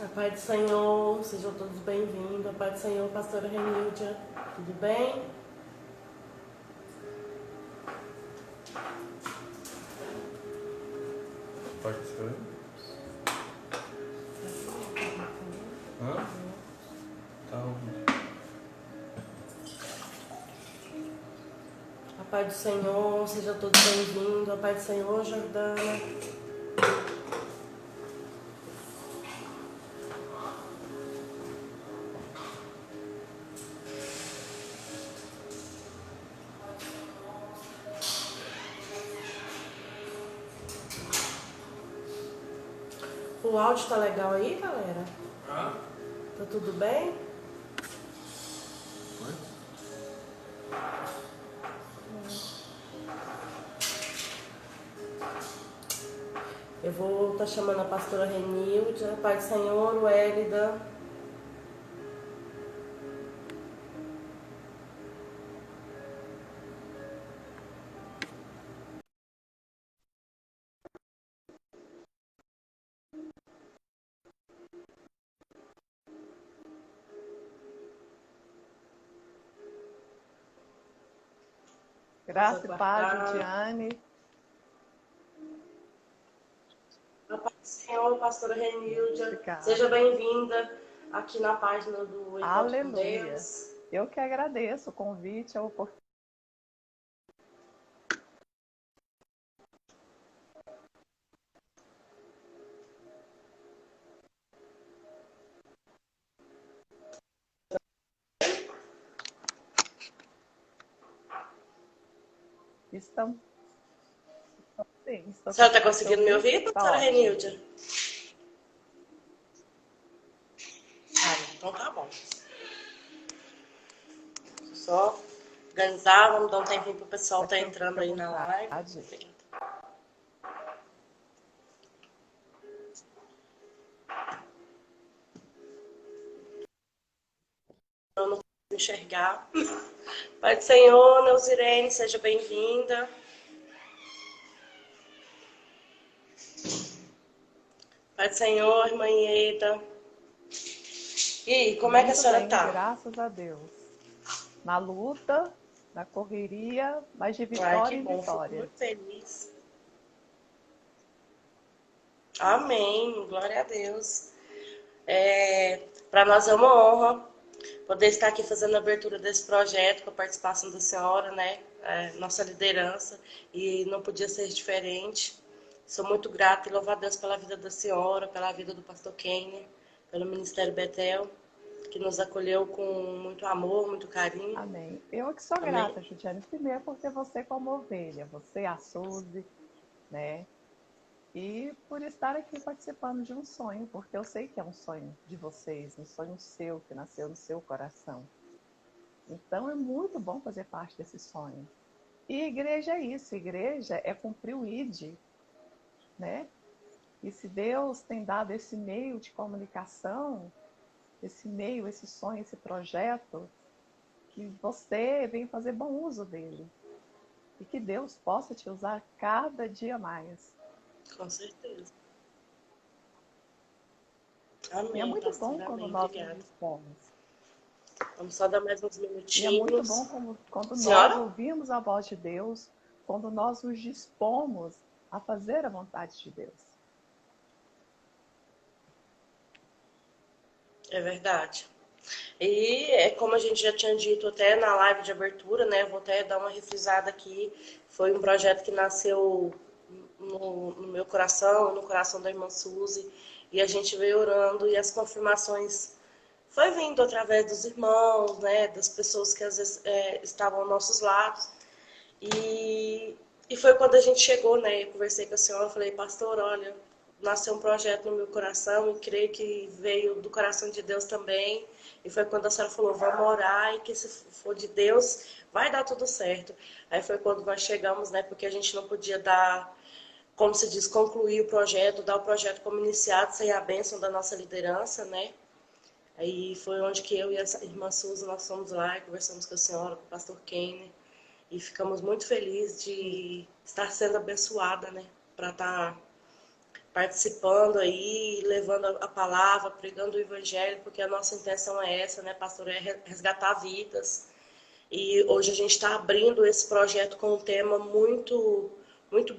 A paz do Senhor, sejam todos bem-vindos. A paz do Senhor, pastora Renildia, tudo bem? Pode escrever? Hã? Tá onde? A paz do Senhor, sejam todos bem-vindos. A paz do Senhor, Jordana. O áudio tá legal aí, galera? Hã? Tá tudo bem? Oi? Eu vou estar chamando a pastora Renildia, a paz do Senhor, o Hélida. Graça e paz, Lidiane. A paz do Senhor, pastora Renildia. Obrigada. Seja bem-vinda aqui na página do Encontro com Aleluia. Deus. Eu que agradeço o convite, a oportunidade. Estão sim, A senhora está conseguindo me ouvir, Tá pastora ótimo. Renildia? Então tá bom. Só organizar, vamos dar um tempinho pro pessoal tá entrando aí na live. Eu não consigo enxergar. Pai do Senhor, Neuzirene, seja bem-vinda. Pai do Senhor, irmã Ieda. E aí, como é que a senhora bem, tá? Graças a Deus. Na luta, na correria, mas de Ai, vitória que em bom, fico vitória. muito feliz. Amém, glória a Deus. Para nós é uma honra poder estar aqui fazendo a abertura desse projeto com a participação da senhora, né? Nossa liderança, e não podia ser diferente. Sou muito grata e louvo a Deus pela vida da senhora, pela vida do pastor Kenner, pelo Ministério Betel, que nos acolheu com muito amor, muito carinho. Amém. Eu que sou Amém. grata, Judiane, primeiro por ter você como ovelha, você, a Suzy, né? E por estar aqui participando de um sonho, porque eu sei que é um sonho de vocês, um sonho seu, que nasceu no seu coração. Então é muito bom fazer parte desse sonho. E igreja é isso, igreja é cumprir o ID, né? E se Deus tem dado esse meio de comunicação, esse meio, esse sonho, esse projeto, que você vem fazer bom uso dele. E que Deus possa te usar cada dia mais. Com certeza. Amém, E é muito pastor, bom quando amém. nós Obrigada. nos dispomos. Vamos só dar mais uns E é minutinhos. muito bom quando nós Senhora? ouvimos a voz de Deus, quando nós nos dispomos a fazer a vontade de Deus. É verdade. E é como a gente já tinha dito até na live de abertura, né? Vou até dar uma refrisada aqui. Foi um projeto que nasceu no meu coração, no coração da irmã Suzy. E a gente veio orando e as confirmações foi vindo através dos irmãos, né? Das pessoas que às vezes estavam aos nossos lados. E foi quando a gente chegou, né? Eu conversei com a senhora, falei, pastor, olha, nasceu um projeto no meu coração e creio que veio do coração de Deus também. E foi quando a senhora falou, vamos orar e que se for de Deus, vai dar tudo certo. Aí foi quando nós chegamos, né? Porque a gente não podia dar, como se diz, concluir o projeto, dar o projeto como iniciado sem a bênção da nossa liderança, né? Aí foi onde que eu e a irmã Suzy, nós fomos lá e conversamos com a senhora, com o pastor Kenner. E ficamos muito felizes de estar sendo abençoada, né? Para estar participando aí, levando a palavra, pregando o evangelho, porque a nossa intenção é essa, né, pastor? É resgatar vidas. E hoje a gente está abrindo esse projeto com um tema muito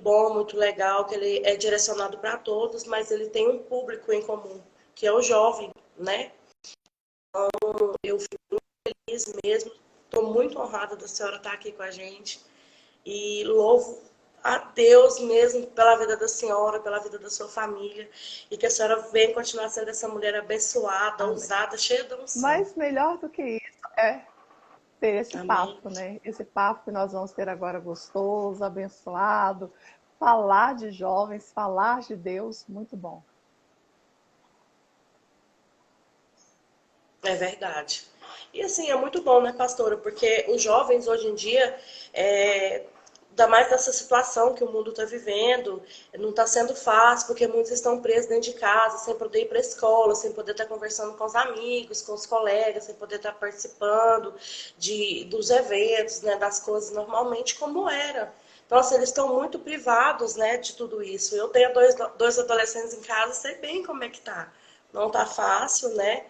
bom, muito legal, que ele é direcionado para todos, mas ele tem um público em comum, que é o jovem, né? Eu fico feliz mesmo, estou muito honrada da senhora estar aqui com a gente e louvo a Deus mesmo pela vida da senhora, pela vida da sua família, e que a senhora venha continuar sendo essa mulher abençoada, Amém. ousada, cheia de unção. Mas melhor do que isso é ter esse Amém. papo, né? Esse papo que nós vamos ter agora gostoso, abençoado, falar de jovens, falar de Deus, muito bom. É verdade. E assim, é muito bom, né, pastora? Porque os jovens hoje em dia, ainda mais nessa situação que o mundo está vivendo, não está sendo fácil, porque muitos estão presos dentro de casa, sem poder ir para a escola, sem poder estar conversando com os amigos, com os colegas, sem poder estar participando dos eventos, né, das coisas normalmente como era. Então, assim, eles estão muito privados, né, de tudo isso. Eu tenho dois adolescentes em casa, sei bem como é que tá. Não tá fácil, né?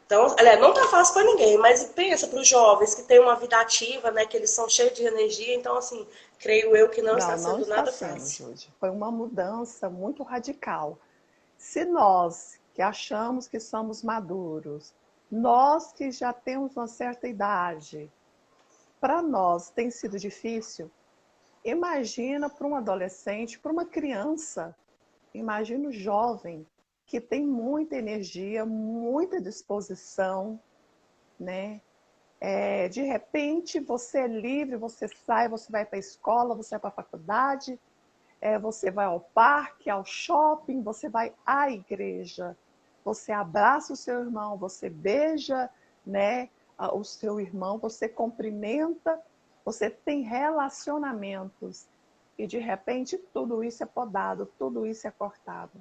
Então, aliás, não tá fácil para ninguém, mas pensa para os jovens que têm uma vida ativa, né, que eles são cheios de energia, então, assim, creio eu que não está Não sendo está nada sendo, fácil. Júlia. Foi uma mudança muito radical. Se nós que achamos que somos maduros, nós que já temos uma certa idade, para nós tem sido difícil, imagina para um adolescente, para uma criança, imagina o jovem que tem muita energia, muita disposição, né? De repente você é livre, você sai, você vai para a escola, você vai para a faculdade, você vai ao parque, ao shopping, você vai à igreja, você abraça o seu irmão, você beija, né, o seu irmão, você cumprimenta, você tem relacionamentos. E de repente tudo isso é podado, tudo isso é cortado.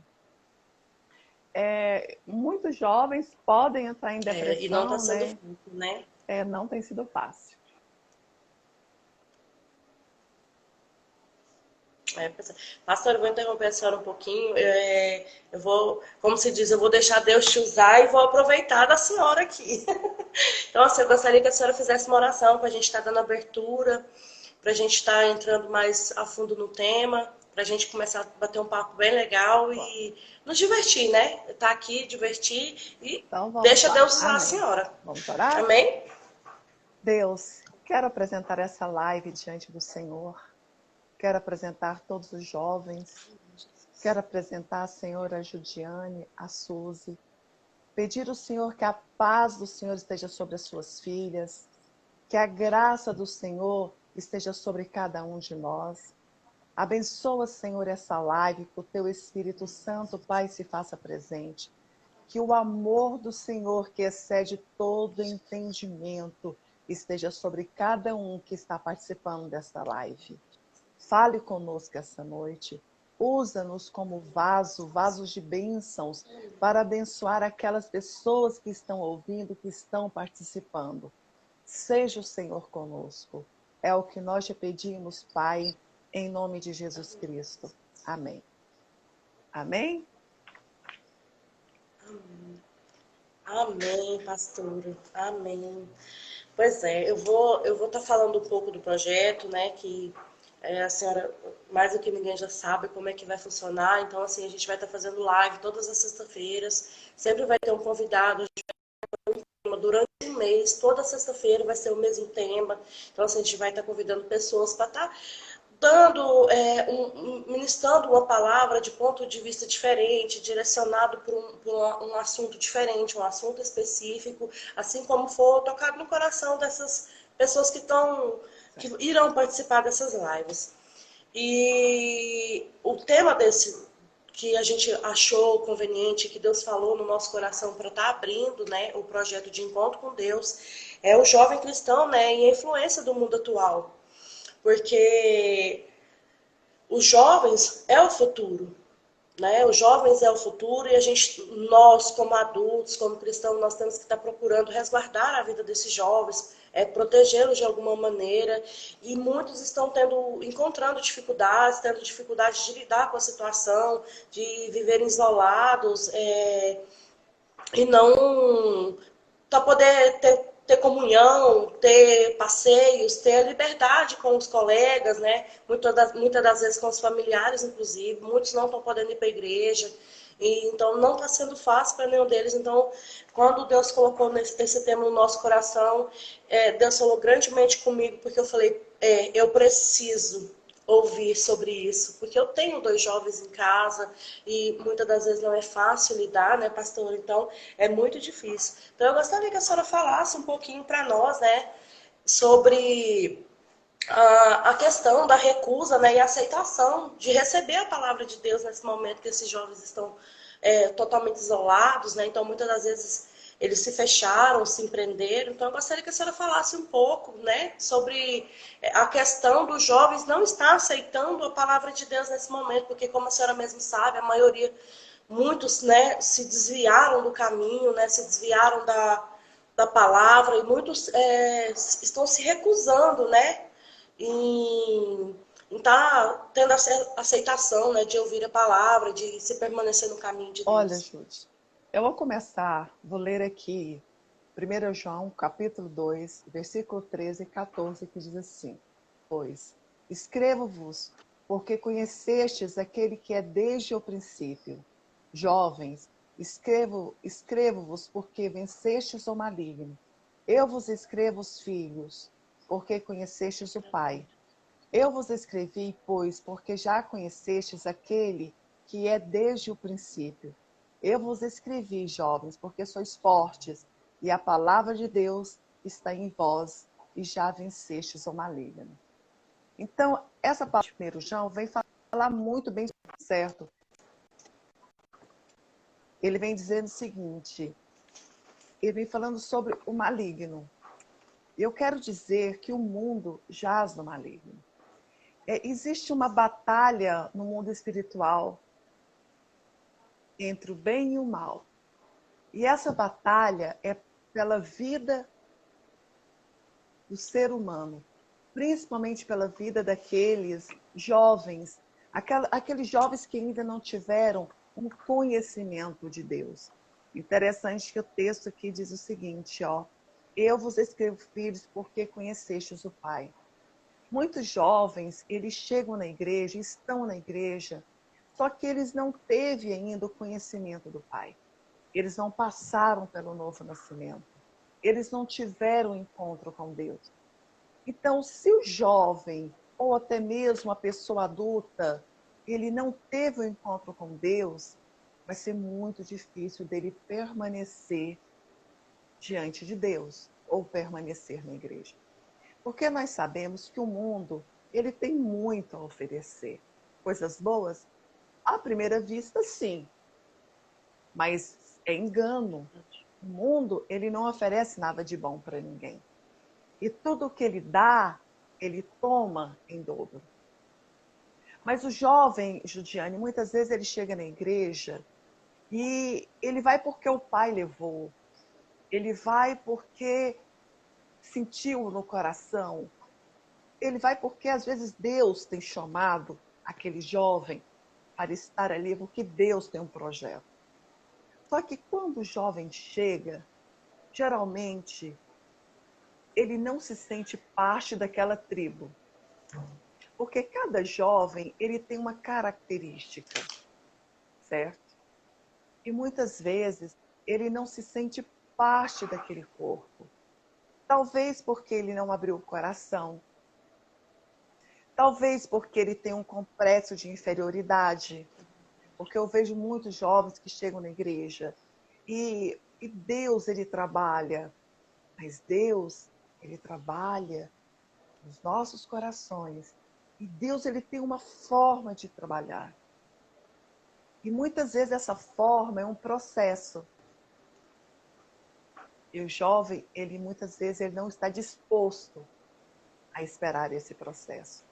Muitos jovens podem entrar em E não está depressão, sendo né? fácil, né? Não tem sido fácil. Pastor, eu vou interromper a senhora um pouquinho. Eu vou, como se diz, eu vou deixar Deus te usar e vou aproveitar da senhora aqui. Então, assim, eu gostaria que a senhora fizesse uma oração para a gente estar dando abertura, para a gente estar entrando mais a fundo no tema, para a gente começar a bater um papo bem legal e nos divertir, né? Estar aqui, divertir e Então, deixa lá. Deus usar Amém. a senhora. Vamos orar? Amém? Deus, quero apresentar essa live diante do Senhor. Quero apresentar todos os jovens. Quero apresentar a senhora Judiane, a Suzy. Pedir ao Senhor que a paz do Senhor esteja sobre as suas filhas. Que a graça do Senhor esteja sobre cada um de nós. Abençoa, Senhor, essa live, que o teu Espírito Santo, Pai, se faça presente. Que o amor do Senhor, que excede todo entendimento, esteja sobre cada um que está participando desta live. Fale conosco essa noite. Usa-nos como vasos de bênçãos, para abençoar aquelas pessoas que estão ouvindo, que estão participando. Seja o Senhor conosco. É o que nós te pedimos, Pai, em nome de Jesus Cristo. Amém. Amém? Amém, pastora. Amém. Pois é, eu vou estar falando um pouco do projeto, né, que a senhora, mais do que ninguém já sabe como é que vai funcionar. Então, assim, a gente vai estar fazendo live todas as sextas-feiras. Sempre vai ter um convidado durante um mês. Toda sexta-feira vai ser o mesmo tema. Então, assim, a gente vai estar convidando pessoas para estar dando, ministrando uma palavra de ponto de vista diferente, direcionado para um assunto diferente, um assunto específico, assim como for tocado no coração dessas pessoas que irão participar dessas lives. E o tema que a gente achou conveniente, que Deus falou no nosso coração para estar abrindo, né, o projeto de encontro com Deus, é o jovem cristão, né, e a influência do mundo atual. Porque os jovens é o futuro, né? Os jovens é o futuro e nós como adultos, como cristãos, nós temos que estar procurando resguardar a vida desses jovens, protegê-los de alguma maneira, e muitos estão encontrando dificuldades, tendo dificuldade de lidar com a situação, de viverem isolados, e não para poder ter comunhão, ter passeios, ter a liberdade com os colegas, né? Muitas das vezes com os familiares, inclusive. Muitos não estão podendo ir para a igreja. E, então, não está sendo fácil para nenhum deles. Então, quando Deus colocou esse tema no nosso coração, Deus falou grandemente comigo, porque eu falei, eu preciso ouvir sobre isso, porque eu tenho 2 jovens em casa e muitas das vezes não é fácil lidar, né, pastor? Então, é muito difícil. Então, eu gostaria que a senhora falasse um pouquinho para nós, né, sobre a questão da recusa, né, e aceitação de receber a palavra de Deus nesse momento que esses jovens estão totalmente isolados, né? Então, muitas das vezes eles se fecharam, se empreenderam. Então, eu gostaria que a senhora falasse um pouco, né, sobre a questão dos jovens não estar aceitando a palavra de Deus nesse momento, porque, como a senhora mesmo sabe, a maioria, muitos, né, se desviaram do caminho, né, se desviaram da palavra, e muitos estão se recusando, né, em estar tendo aceitação, né, de ouvir a palavra, de se permanecer no caminho de Olha, Deus. Júlia, eu vou começar, vou ler aqui 1 João, capítulo 2, versículo 13 e 14, que diz assim: Pois, escrevo-vos, porque conhecestes aquele que é desde o princípio. Jovens, escrevo-vos, porque vencestes o maligno. Eu vos escrevo, os filhos, porque conhecestes o Pai. Eu vos escrevi, pois, porque já conhecestes aquele que é desde o princípio. Eu vos escrevi, jovens, porque sois fortes, e a palavra de Deus está em vós, e já vencestes o maligno. Então, essa parte de 1 João vem falar muito bem certo. Ele vem dizendo o seguinte, ele vem falando sobre o maligno. Eu quero dizer que o mundo jaz no maligno. Existe uma batalha no mundo espiritual entre o bem e o mal. E essa batalha é pela vida do ser humano, principalmente pela vida daqueles jovens, aqueles jovens que ainda não tiveram um conhecimento de Deus. Interessante que o texto aqui diz o seguinte, ó, eu vos escrevo, filhos, porque conhecestes o Pai. Muitos jovens, eles chegam na igreja, estão na igreja, só que eles não teve ainda o conhecimento do Pai. Eles não passaram pelo novo nascimento. Eles não tiveram encontro com Deus. Então, se o jovem, ou até mesmo a pessoa adulta, ele não teve o encontro com Deus, vai ser muito difícil dele permanecer diante de Deus, ou permanecer na igreja. Porque nós sabemos que o mundo, ele tem muito a oferecer. Coisas boas? À primeira vista, sim. Mas é engano. O mundo, ele não oferece nada de bom para ninguém. E tudo que ele dá, ele toma em dobro. Mas o jovem, Judiane, muitas vezes ele chega na igreja e ele vai porque o pai levou. Ele vai porque sentiu no coração. Ele vai porque, às vezes, Deus tem chamado aquele jovem para estar ali, porque Deus tem um projeto. Só que quando o jovem chega, geralmente, ele não se sente parte daquela tribo. Porque cada jovem, ele tem uma característica, certo? E muitas vezes, ele não se sente parte daquele corpo. Talvez porque ele não abriu o coração. Talvez porque ele tem um complexo de inferioridade. Porque eu vejo muitos jovens que chegam na igreja e Deus, ele trabalha. Mas Deus, ele trabalha nos nossos corações. E Deus, ele tem uma forma de trabalhar. E muitas vezes essa forma é um processo. E o jovem, ele muitas vezes ele não está disposto a esperar esse processo.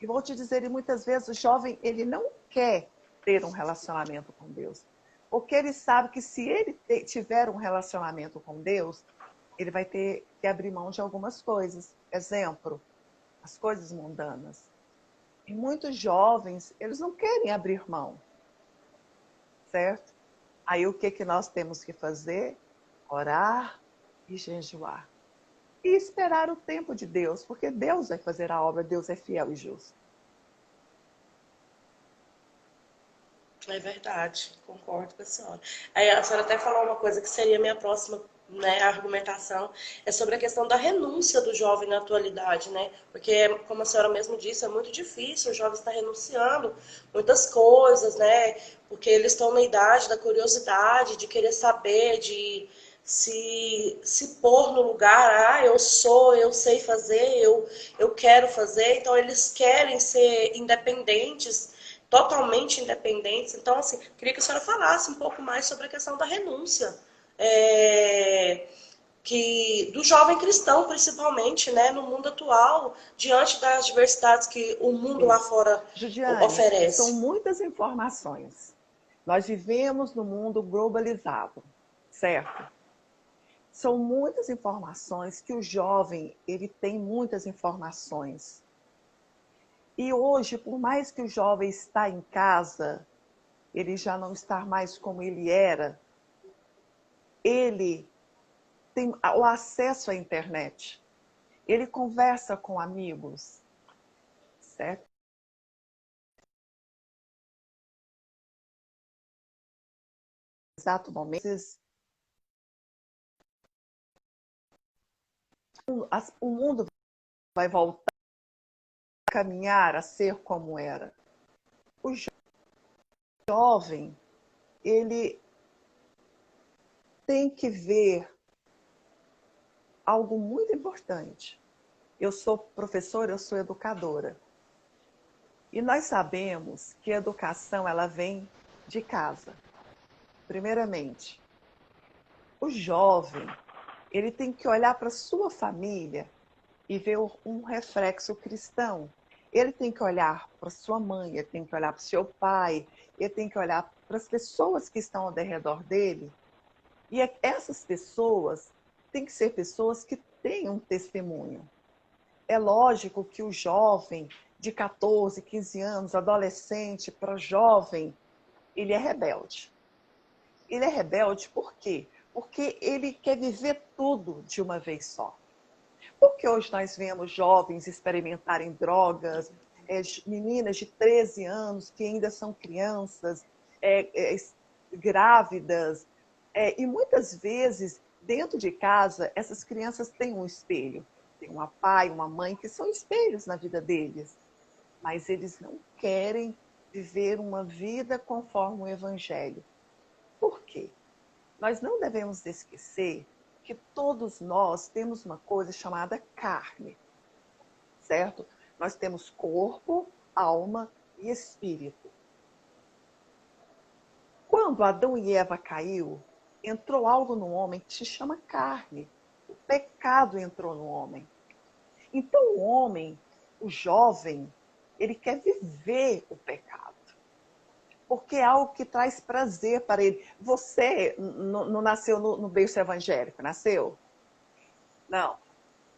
E vou te dizer, e muitas vezes o jovem, ele não quer ter um relacionamento com Deus. Porque ele sabe que se ele tiver um relacionamento com Deus, ele vai ter que abrir mão de algumas coisas. Exemplo, as coisas mundanas. E muitos jovens, eles não querem abrir mão, certo? Aí o que nós temos que fazer? Orar e jejuar. E esperar o tempo de Deus, porque Deus vai fazer a obra, Deus é fiel e justo. É verdade, concordo com a senhora. Aí a senhora até falou uma coisa que seria a minha próxima, né, argumentação, é sobre a questão da renúncia do jovem na atualidade, né? Porque, como a senhora mesmo disse, é muito difícil o jovem estar renunciando muitas coisas, né? Porque eles estão na idade da curiosidade, de querer saber, de se pôr no lugar, eu sei fazer, eu quero fazer, então eles querem ser independentes, totalmente independentes. Então, assim, queria que a senhora falasse um pouco mais sobre a questão da renúncia. Que do jovem cristão, principalmente, né, no mundo atual, diante das diversidades que o mundo lá Isso. fora Judiane, são oferece. muitas informações. Nós vivemos no mundo globalizado, certo? São muitas informações que o jovem, ele tem muitas informações. E hoje, por mais que o jovem está em casa, ele já não está mais como ele era, ele tem o acesso à internet. Ele conversa com amigos, certo? Exato momento. O mundo vai voltar a caminhar, a ser como era. O jovem, ele tem que ver algo muito importante. Eu sou professora, eu sou educadora. E nós sabemos que a educação ela vem de casa. Primeiramente, o jovem, ele tem que olhar para a sua família e ver um reflexo cristão. Ele tem que olhar para sua mãe, ele tem que olhar para o seu pai, ele tem que olhar para as pessoas que estão ao redor dele. E essas pessoas têm que ser pessoas que tenham um testemunho. É lógico que o jovem de 14, 15 anos, adolescente para jovem, ele é rebelde. Ele é rebelde por quê? Porque ele quer viver tudo de uma vez só. Porque hoje nós vemos jovens experimentarem drogas, meninas de 13 anos que ainda são crianças, grávidas, e muitas vezes, dentro de casa, essas crianças têm um espelho. Tem um pai, uma mãe que são espelhos na vida deles. Mas eles não querem viver uma vida conforme o Evangelho. Por quê? Nós não devemos esquecer que todos nós temos uma coisa chamada carne, certo? Nós temos corpo, alma e espírito. Quando Adão e Eva caiu, entrou algo no homem que se chama carne. O pecado entrou no homem. Então o homem, o jovem, ele quer viver o pecado. Porque é algo que traz prazer para ele. Você não nasceu no berço evangélico, nasceu? Não.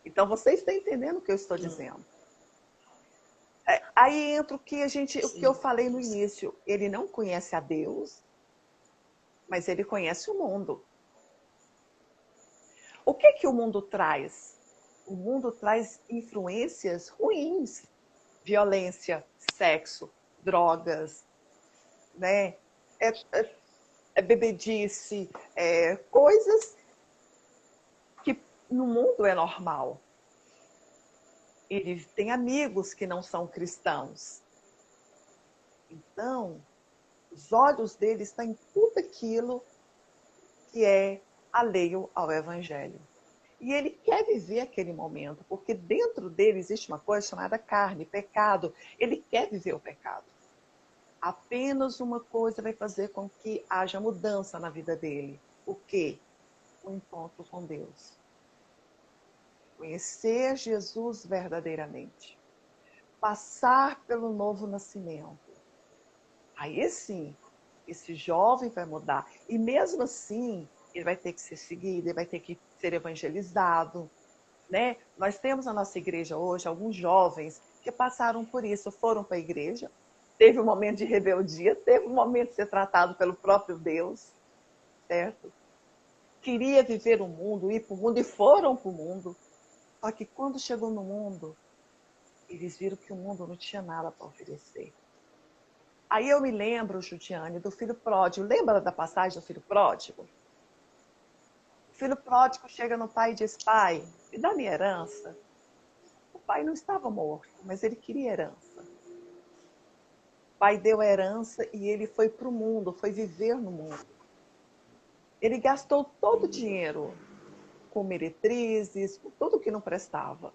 Então você está entendendo o que eu estou dizendo. Aí entra o que eu falei no início. Ele não conhece a Deus, mas ele conhece o mundo. O que o mundo traz? O mundo traz influências ruins. Violência, sexo, drogas, né? Bebedice, coisas que no mundo é normal. Ele tem amigos que não são cristãos. Então, os olhos dele estão em tudo aquilo que é alheio ao Evangelho. E ele quer viver aquele momento, porque dentro dele existe uma coisa chamada carne, pecado. Ele quer viver o pecado. Apenas uma coisa vai fazer com que haja mudança na vida dele. O quê? O encontro com Deus. Conhecer Jesus verdadeiramente. Passar pelo novo nascimento. Aí sim, esse jovem vai mudar. E mesmo assim, ele vai ter que ser seguido, ele vai ter que ser evangelizado, né? Nós temos na nossa igreja hoje alguns jovens que passaram por isso, foram para a igreja, teve um momento de rebeldia, teve um momento de ser tratado pelo próprio Deus, certo? Queria viver o mundo, ir para o mundo, e foram para o mundo. Só que quando chegou no mundo, eles viram que o mundo não tinha nada para oferecer. Aí eu me lembro, Judiane, do filho pródigo. Lembra da passagem do filho pródigo? O filho pródigo chega no pai e diz: pai, me dá minha herança. O pai não estava morto, mas ele queria herança. O pai deu a herança e ele foi para o mundo, foi viver no mundo. Ele gastou todo o dinheiro com meretrizes, com tudo que não prestava.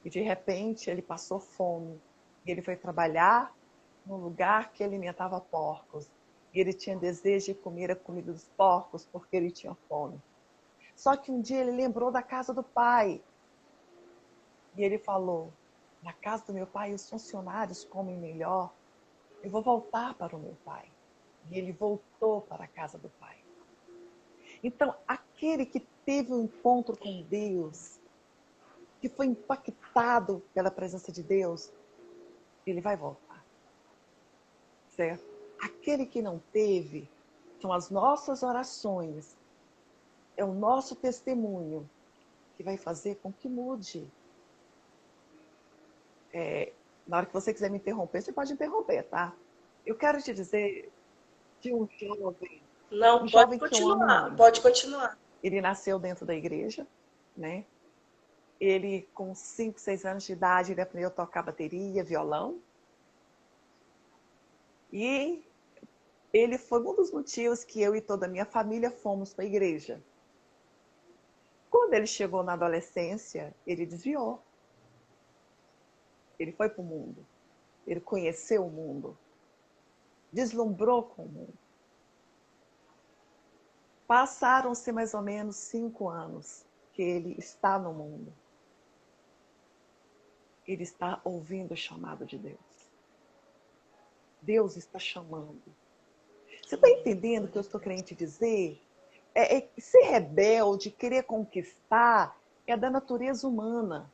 E de repente ele passou fome. E ele foi trabalhar num lugar que alimentava porcos. E ele tinha desejo de comer a comida dos porcos porque ele tinha fome. Só que um dia ele lembrou da casa do pai. E ele falou: na casa do meu pai os funcionários comem melhor. Eu vou voltar para o meu pai. E ele voltou para a casa do pai. Então, aquele que teve um encontro com Deus, que foi impactado pela presença de Deus, ele vai voltar. Certo? Aquele que não teve, são as nossas orações, é o nosso testemunho que vai fazer com que mude. Na hora que você quiser me interromper, você pode interromper, tá? Eu quero te dizer de Não, um pode jovem que eu amo continuar, pode muito. continuar. Ele nasceu dentro da igreja, né? Ele, com 5, 6 anos de idade, ele aprendeu a tocar bateria, violão. E ele foi um dos motivos que eu e toda a minha família fomos para a igreja. Quando ele chegou na adolescência, ele desviou. Ele foi para o mundo. Ele conheceu o mundo. Deslumbrou com o mundo. Passaram-se mais ou menos 5 anos que ele está no mundo. Ele está ouvindo o chamado de Deus. Deus está chamando. Você está entendendo o que eu estou querendo te dizer? Ser rebelde, querer conquistar, é da natureza humana.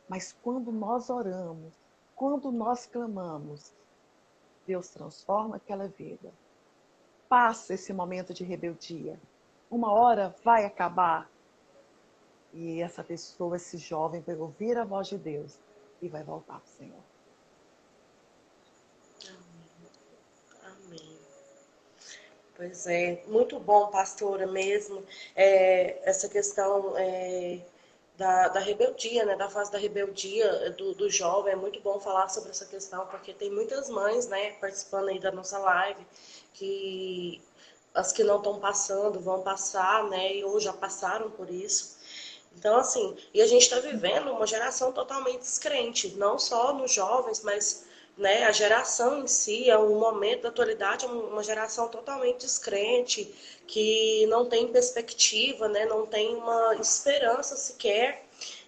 Mas quando nós oramos, quando nós clamamos, Deus transforma aquela vida. Passa esse momento de rebeldia. Uma hora vai acabar. E essa pessoa, esse jovem, vai ouvir a voz de Deus e vai voltar para o Senhor. Amém. Pois é, muito bom, pastora, mesmo, essa questão da rebeldia, né, da fase da rebeldia do jovem. É muito bom falar sobre essa questão, porque tem muitas mães, né, participando aí da nossa live, que as que não estão passando vão passar, né, ou já passaram por isso. Então, assim, e a gente está vivendo uma geração totalmente descrente, não só nos jovens, mas, né, a geração em si, é um momento da atualidade, é uma geração totalmente descrente, que não tem perspectiva, né, não tem uma esperança sequer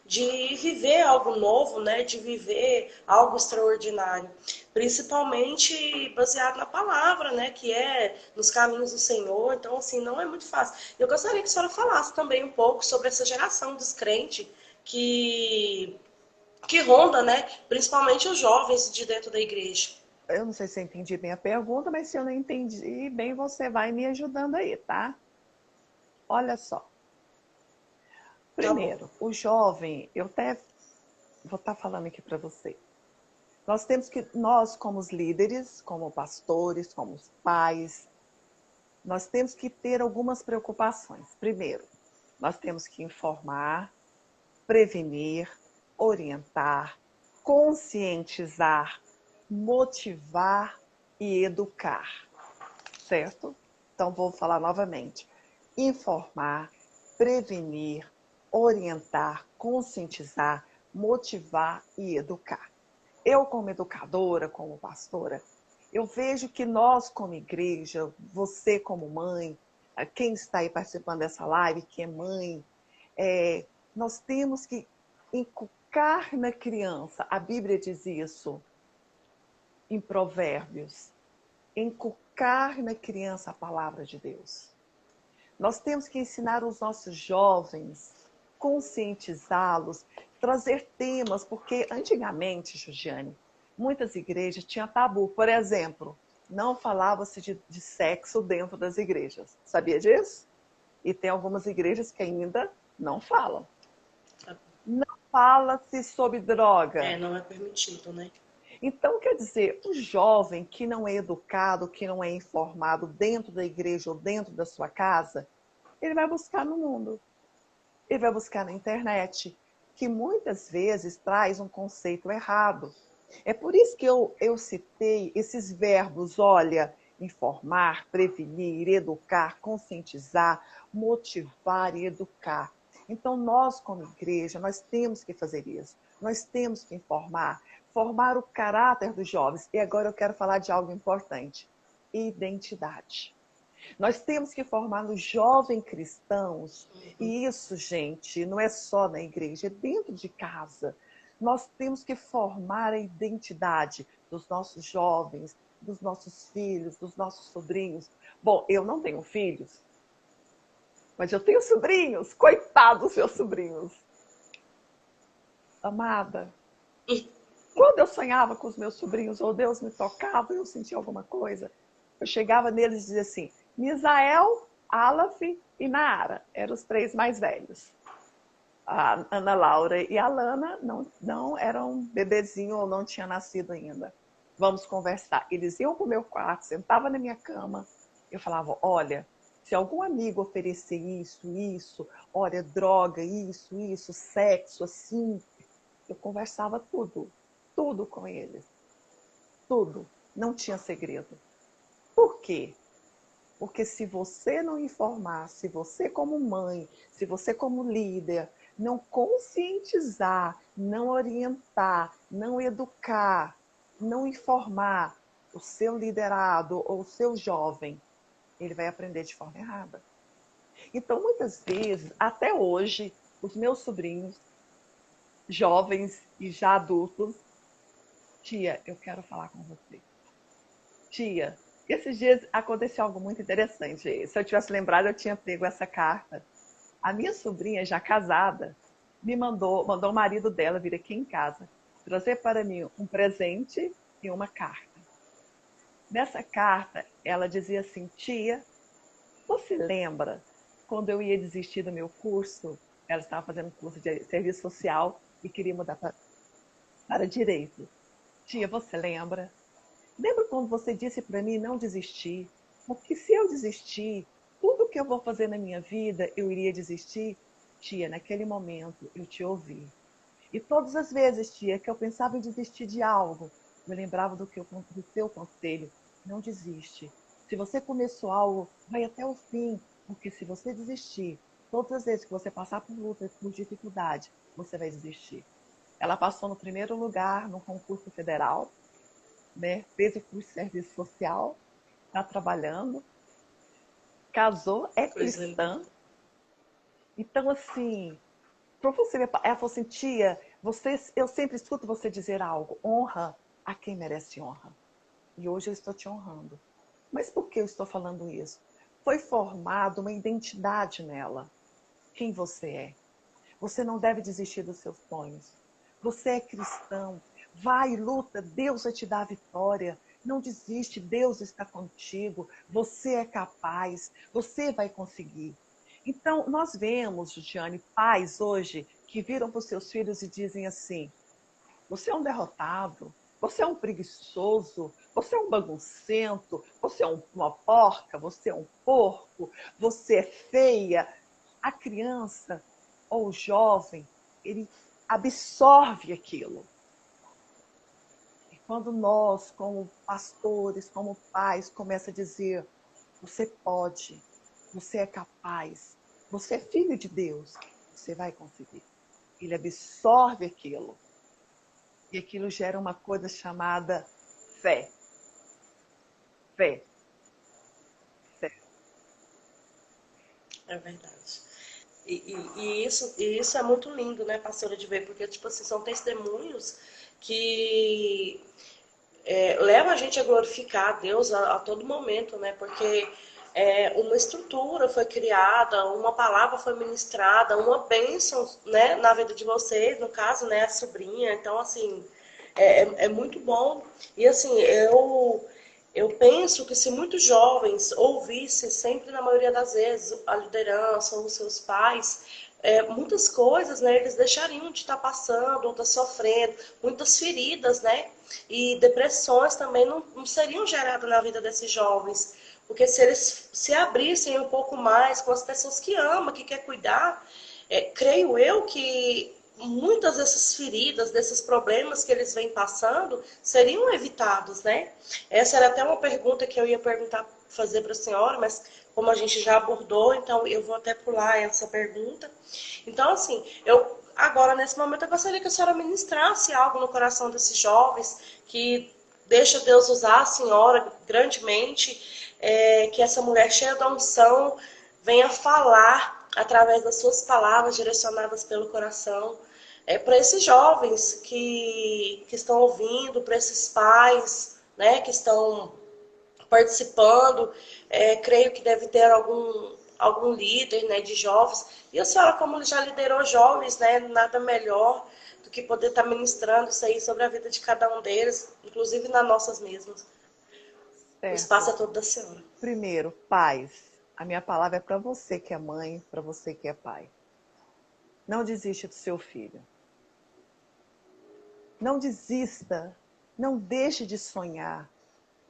de viver algo novo, né, de viver algo extraordinário, principalmente baseado na palavra, né, que é nos caminhos do Senhor. Então, assim, não é muito fácil. Eu gostaria que a senhora falasse também um pouco sobre essa geração descrente que ronda, né, principalmente os jovens de dentro da igreja. Eu não sei se eu entendi bem a pergunta, mas se eu não entendi bem, você vai me ajudando aí, tá? Olha só. Tá bom. Primeiro, o jovem, eu até vou estar falando aqui para você. Nós como os líderes, como pastores, como os pais, nós temos que ter algumas preocupações. Primeiro, nós temos que informar, prevenir, orientar, conscientizar, motivar e educar, certo? Então, vou falar novamente. Informar, prevenir, orientar, conscientizar, motivar e educar. Eu, como educadora, como pastora, eu vejo que nós, como igreja, você como mãe, quem está aí participando dessa live, que é mãe, nós temos que inculcar na criança, a Bíblia diz isso em Provérbios, inculcar na criança a palavra de Deus. Nós temos que ensinar os nossos jovens, conscientizá-los, trazer temas, porque antigamente, Juliane, muitas igrejas tinham tabu. Por exemplo, não falava-se de sexo dentro das igrejas. Sabia disso? E tem algumas igrejas que ainda não falam. Não fala-se sobre droga. Não é permitido, né? Então, quer dizer, o jovem que não é educado, que não é informado dentro da igreja ou dentro da sua casa, ele vai buscar no mundo. Ele vai buscar na internet, que muitas vezes traz um conceito errado. É por isso que eu citei esses verbos, olha, informar, prevenir, educar, conscientizar, motivar e educar. Então, nós, como igreja, nós temos que fazer isso. Nós temos que informar, formar o caráter dos jovens. E agora eu quero falar de algo importante: identidade. Nós temos que formar nos jovens cristãos, e isso, gente, não é só na igreja, é dentro de casa. Nós temos que formar a identidade dos nossos jovens, dos nossos filhos, dos nossos sobrinhos. Bom, eu não tenho filhos, mas eu tenho sobrinhos. Coitados meus sobrinhos. Amada, quando eu sonhava com os meus sobrinhos, ou Deus me tocava, eu sentia alguma coisa, eu chegava neles e dizia assim: Misael, Alaf e Naara, eram os 3 mais velhos. A Ana Laura e a Lana não eram bebezinho ou não tinham nascido ainda. Vamos conversar. Eles iam para o meu quarto, sentavam na minha cama. Eu falava: olha, se algum amigo oferecer isso, olha, droga, isso, sexo, assim, eu conversava tudo com eles. Tudo. Não tinha segredo. Por quê? Porque se você não informar, se você como mãe, se você como líder, não conscientizar, não orientar, não educar, não informar o seu liderado ou o seu jovem, ele vai aprender de forma errada. Então, muitas vezes, até hoje, os meus sobrinhos, jovens e já adultos, tia, eu quero falar com você. Tia, esses dias aconteceu algo muito interessante. Se eu tivesse lembrado, eu tinha pego essa carta. A minha sobrinha, já casada, me mandou o marido dela vir aqui em casa trazer para mim um presente e uma carta. Nessa carta, ela dizia assim: tia, você lembra quando eu ia desistir do meu curso? Ela estava fazendo um curso de serviço social e queria mudar para direito. Tia, você lembra? Lembra quando você disse para mim não desistir? Porque se eu desistir, tudo que eu vou fazer na minha vida, eu iria desistir? Tia, naquele momento eu te ouvi. E todas as vezes, tia, que eu pensava em desistir de algo, eu lembrava do seu conselho: não desiste. Se você começou algo, vai até o fim. Porque se você desistir, todas as vezes que você passar por luta, por dificuldade, você vai desistir. Ela passou no primeiro lugar no concurso federal, né? Fez o curso de serviço social, está trabalhando, casou, é cristã. Então, assim, para você ver, ela falou assim: tia, eu sempre escuto você dizer algo: honra a quem merece honra. E hoje eu estou te honrando. Mas por que eu estou falando isso? Foi formada uma identidade nela. Quem você é. Você não deve desistir dos seus sonhos. Você é cristão. Vai, luta, Deus vai te dar a vitória. Não desiste, Deus está contigo. Você é capaz, você vai conseguir. Então, nós vemos, Juliane, pais hoje que viram para os seus filhos e dizem assim: você é um derrotado, você é um preguiçoso, você é um baguncento, você é uma porca, você é um porco, você é feia. A criança ou o jovem, ele absorve aquilo. E quando nós, como pastores, como pais, começa a dizer: você pode, você é capaz, você é filho de Deus, você vai conseguir. Ele absorve aquilo. E aquilo gera uma coisa chamada fé. Fé. Fé. É verdade. E isso é muito lindo, né, pastora, de ver, porque, tipo assim, são testemunhos que levam a gente a glorificar a Deus a todo momento, né, porque uma estrutura foi criada, uma palavra foi ministrada, uma bênção, né, na vida de vocês, no caso, né, a sobrinha. Então, assim, é muito bom. E, assim, eu penso que se muitos jovens ouvissem sempre, na maioria das vezes, a liderança ou os seus pais, muitas coisas, né, eles deixariam de estar passando, ou estar sofrendo, muitas feridas, né, e depressões também não seriam geradas na vida desses jovens. Porque se eles se abrissem um pouco mais com as pessoas que amam, que quer cuidar, creio eu que muitas dessas feridas, desses problemas que eles vêm passando, seriam evitados, né? Essa era até uma pergunta que eu ia fazer para a senhora, mas como a gente já abordou, então eu vou até pular essa pergunta. Então, assim, agora, nesse momento, eu gostaria que a senhora ministrasse algo no coração desses jovens, que deixa Deus usar a senhora grandemente, que essa mulher cheia da unção venha falar através das suas palavras direcionadas pelo coração, para esses jovens que estão ouvindo, para esses pais, né, que estão participando. Creio que deve ter algum líder, né, de jovens. E a senhora, como já liderou jovens, né, nada melhor do que poder estar ministrando isso aí sobre a vida de cada um deles, inclusive nas nossas mesmas. O espaço Certo. é todo da senhora. Primeiro, pais. A minha palavra é para você que é mãe, para você que é pai. Não desiste do seu filho. Não desista. Não deixe de sonhar.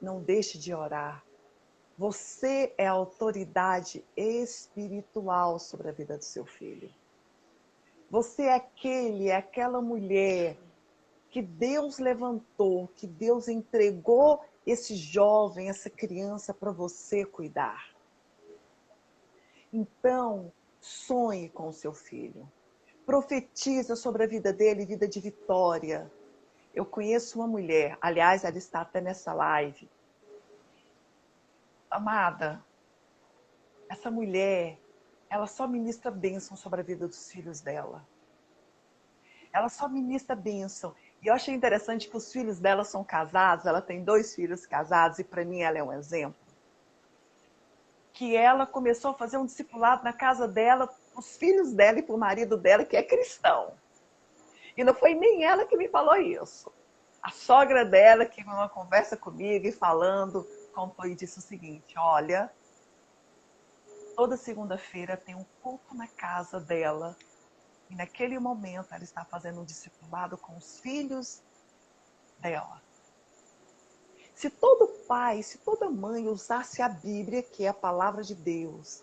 Não deixe de orar. Você é a autoridade espiritual sobre a vida do seu filho. Você é aquela mulher que Deus levantou, que Deus entregou esse jovem, essa criança para você cuidar. Então, sonhe com o seu filho. Profetiza sobre a vida dele, vida de vitória. Eu conheço uma mulher, aliás, ela está até nessa live. Amada, essa mulher, ela só ministra bênção sobre a vida dos filhos dela. Ela só ministra bênção. E eu achei interessante que os filhos dela são casados, ela tem 2 filhos casados, e para mim ela é um exemplo. Que ela começou a fazer um discipulado na casa dela, os filhos dela e para o marido dela, que é cristão. E não foi nem ela que me falou isso. A sogra dela, que numa conversa comigo e falando, contou e disse o seguinte: olha, toda segunda-feira tem um culto na casa dela. E naquele momento ela está fazendo um discipulado com os filhos dela. Se todo pai, se toda mãe usasse a Bíblia, que é a palavra de Deus,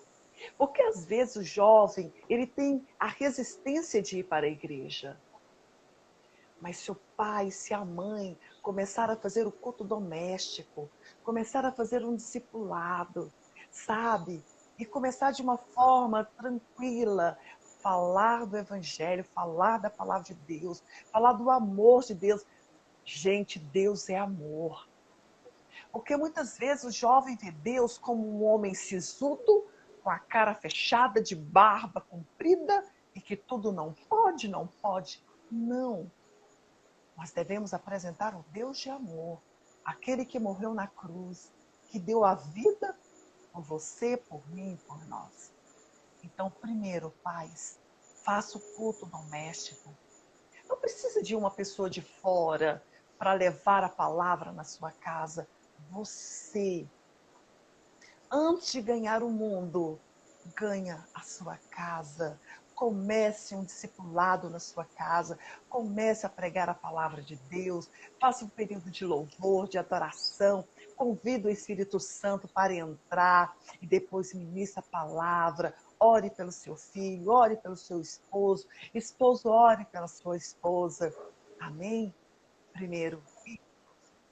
porque às vezes o jovem, ele tem a resistência de ir para a igreja. Mas se o pai, se a mãe começar a fazer o culto doméstico, começar a fazer um discipulado, sabe? E começar de uma forma tranquila, falar do evangelho, falar da palavra de Deus, falar do amor de Deus. Gente, Deus é amor. Porque muitas vezes o jovem vê Deus como um homem sisudo, com a cara fechada, de barba comprida, e que tudo não pode, não pode. Não. Nós devemos apresentar o Deus de amor, aquele que morreu na cruz, que deu a vida por você, por mim e por nós. Então, primeiro, pais, faça o culto doméstico. Não precisa de uma pessoa de fora para levar a palavra na sua casa. Você, antes de ganhar o mundo, ganha a sua casa. Comece um discipulado na sua casa. Comece a pregar a palavra de Deus. Faça um período de louvor, de adoração. Convide o Espírito Santo para entrar e depois ministre a palavra. Ore pelo seu filho, ore pelo seu esposo. Esposo, ore pela sua esposa. Amém? Primeiro.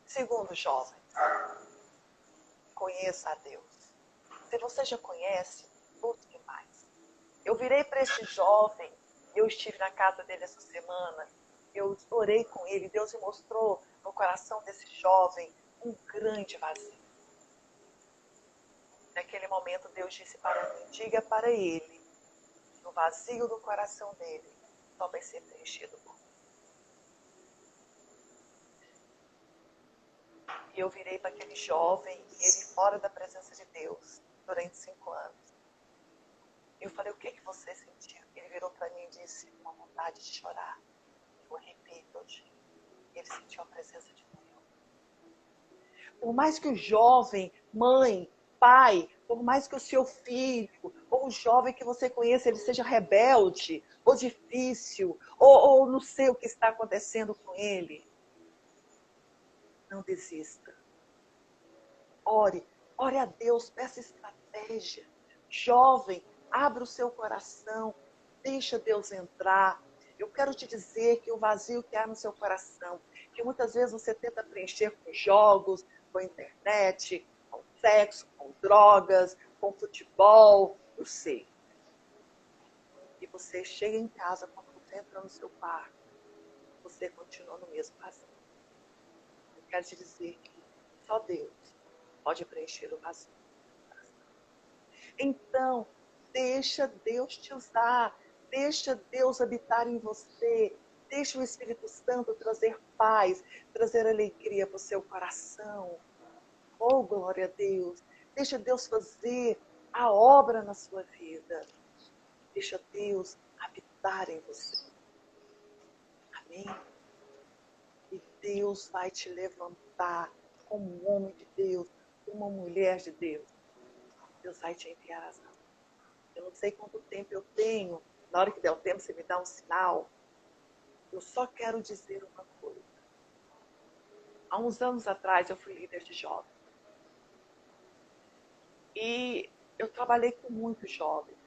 Segundo, jovem, conheça a Deus. Se você já conhece, busque mais. Eu virei para esse jovem, eu estive na casa dele essa semana, eu orei com ele, Deus me mostrou no coração desse jovem um grande vazio. Naquele momento Deus disse para mim, diga para ele, no vazio do coração dele, só vai ser preenchido por mim. E eu virei para aquele jovem, ele fora da presença de Deus. durante 5 anos. Eu falei, o que que você sentiu? Ele virou para mim e disse, uma vontade de chorar. Eu arrepiei todinho. Ele sentiu a presença de Deus. Por mais que o jovem, mãe, pai, por mais que o seu filho, ou o jovem que você conheça, ele seja rebelde, ou difícil, ou não sei o que está acontecendo com ele, não desista. Ore a Deus, peça estratégia. Jovem, abra o seu coração, deixa Deus entrar. Eu quero te dizer que o vazio que há no seu coração, que muitas vezes você tenta preencher com jogos, com internet, com sexo, com drogas, com futebol, eu sei. E você chega em casa, quando você entra no seu quarto, você continua no mesmo vazio. Eu quero te dizer que só Deus pode preencher o vazio. Então, deixa Deus te usar, deixa Deus habitar em você, deixa o Espírito Santo trazer paz, trazer alegria para o seu coração. Oh, glória a Deus! Deixa Deus fazer a obra na sua vida. Deixa Deus habitar em você. Amém? E Deus vai te levantar como um homem de Deus, como uma mulher de Deus. Deus vai te enviar as mãos. Eu não sei quanto tempo eu tenho. Na hora que der o tempo, você me dá um sinal. Eu só quero dizer uma coisa. Há uns anos atrás, eu fui líder de jovens. E eu trabalhei com muitos jovens.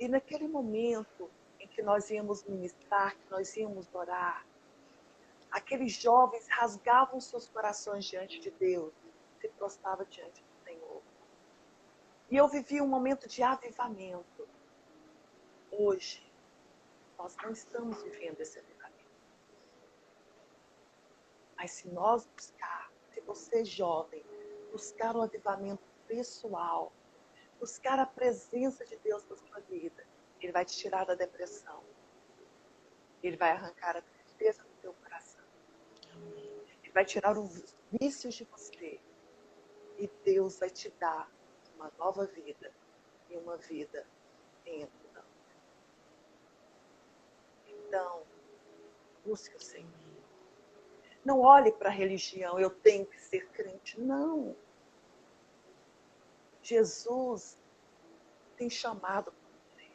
E naquele momento em que nós íamos ministrar, que nós íamos orar, aqueles jovens rasgavam seus corações diante de Deus, se prostravam diante do Senhor. E eu vivi um momento de avivamento. Hoje, nós não estamos vivendo esse avivamento. Mas se nós buscar, se você jovem, buscar um avivamento pessoal, buscar a presença de Deus na sua vida, Ele vai te tirar da depressão. Ele vai arrancar a tristeza do teu coração. Ele vai tirar os vícios de você. E Deus vai te dar uma nova vida e uma vida em abundância. Então, busque o Senhor. Não olhe para a religião, eu tenho que ser crente. Não. Jesus tem chamado para você.